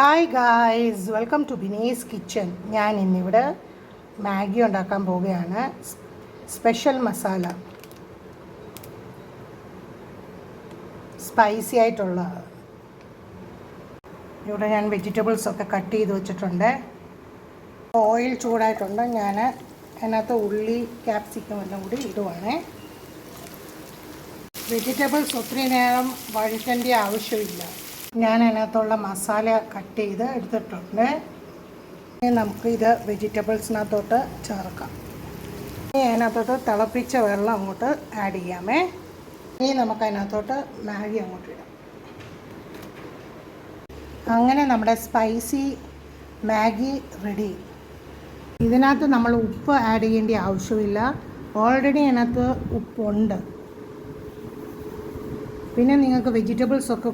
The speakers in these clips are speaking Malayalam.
Hi guys, welcome to Bini's kitchen. ഞാൻ ഇന്നിവിടെ മാഗി ഉണ്ടാക്കാൻ പോവുകയാണ്. സ്പെഷ്യൽ മസാല, സ്പൈസി ആയിട്ടുള്ള. ഇവിടെ ഞാൻ വെജിറ്റബിൾസൊക്കെ കട്ട് ചെയ്ത് വെച്ചിട്ടുണ്ട്. ഓയിൽ ചൂടായിട്ടുണ്ട്. ഞാൻ അതിനകത്ത് ഉള്ളി, ക്യാപ്സിക്കം എല്ലാം കൂടി ഇടുവാണ്. വെജിറ്റബിൾസ് ഒത്തിരി നേരം വഴറ്റേണ്ട ആവശ്യമില്ല. ഞാൻ അതിനകത്തുള്ള മസാല കട്ട് ചെയ്ത് എടുത്തിട്ടുണ്ട്. ഇനി നമുക്ക് ഇത് വെജിറ്റബിൾസിനകത്തോട്ട് ചേർക്കാം. ഇനി അതിനകത്തോട്ട് തിളപ്പിച്ച വെള്ളം അങ്ങോട്ട് ആഡ് ചെയ്യാമേ. ഇനി നമുക്ക് അതിനകത്തോട്ട് മാഗി അങ്ങോട്ട് ഇടാം. അങ്ങനെ നമ്മുടെ സ്പൈസി മാഗി റെഡി. ഇതിനകത്ത് നമ്മൾ ഉപ്പ് ആഡ് ചെയ്യേണ്ട ആവശ്യമില്ല. ഓൾറെഡി അതിനകത്ത് ഉപ്പുണ്ട്. പിന്നെ നിങ്ങൾക്ക് വെജിറ്റബിൾസൊക്കെ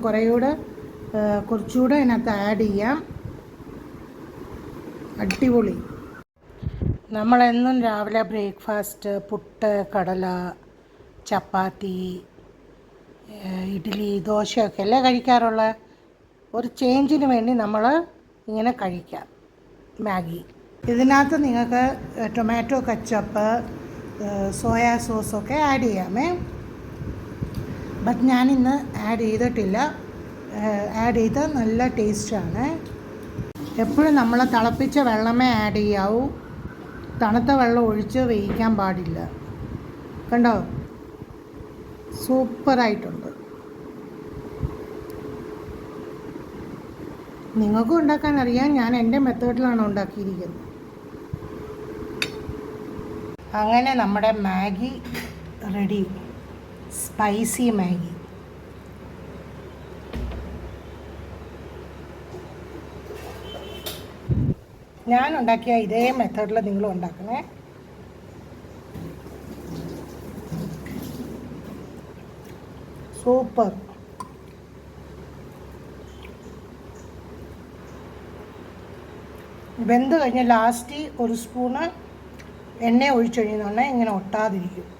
കുറച്ചുകൂടെ അതിനകത്ത് ആഡ് ചെയ്യാം. അടിപൊളി. നമ്മളെന്നും രാവിലെ ബ്രേക്ക്ഫാസ്റ്റ് പുട്ട്, കടല, ചപ്പാത്തി, ഇഡ്ഡലി, ദോശയൊക്കെ അല്ലേ കഴിക്കാറുള്ള. ഒരു ചേഞ്ചിന് വേണ്ടി നമ്മൾ ഇങ്ങനെ കഴിക്കാം മാഗി. ഇതിനകത്ത് നിങ്ങൾക്ക് ടൊമാറ്റോ കച്ചപ്പ്, സോയാ സോസൊക്കെ ആഡ് ചെയ്യാമേ. ബട്ട് ഞാനിന്ന് ആഡ് ചെയ്തിട്ടില്ല. ആഡ് ചെയ്ത് നല്ല ടേസ്റ്റാണ്. എപ്പോഴും നമ്മൾ തിളപ്പിച്ച വെള്ളമേ ആഡ് ചെയ്യാവൂ. തണുത്ത വെള്ളം ഒഴിച്ച് വേവിക്കാൻ പാടില്ല. കണ്ടോ, സൂപ്പറായിട്ടുണ്ട്. നിങ്ങൾക്കും ഉണ്ടാക്കാൻ അറിയാം. ഞാൻ എൻ്റെ മെത്തേഡിലാണ് ഉണ്ടാക്കിയിരിക്കുന്നത്. അങ്ങനെ നമ്മുടെ മാഗി റെഡി. Spicy Maggi. ഞാൻ ഉണ്ടാക്കിയ ഇതേ മെത്തേഡിൽ നിങ്ങളും ഉണ്ടാക്കണേ. സൂപ്പർ. വെന്ത് കഴിഞ്ഞ് ലാസ്റ്റ് ഒരു സ്പൂണ് എണ്ണ ഒഴിച്ചു കഴിഞ്ഞാൽ ഇങ്ങനെ ഒട്ടാതിരിക്കും.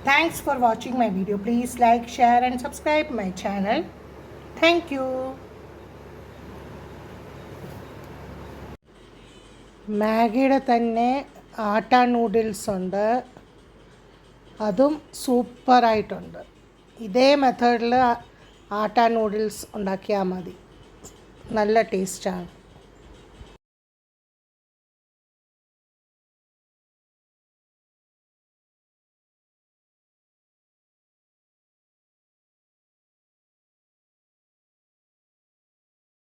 Thanks for watching my video. Please like, share and subscribe my channel. Thank you. മാഗിയുടെ തന്നെ ആട്ട നൂഡിൽസ് ഉണ്ട്. അതും സൂപ്പറായിട്ടുണ്ട്. ഇതേ മെത്തേഡിൽ ആട്ട നൂഡിൽസ് ഉണ്ടാക്കിയാൽ മതി. നല്ല ടേസ്റ്റാണ്.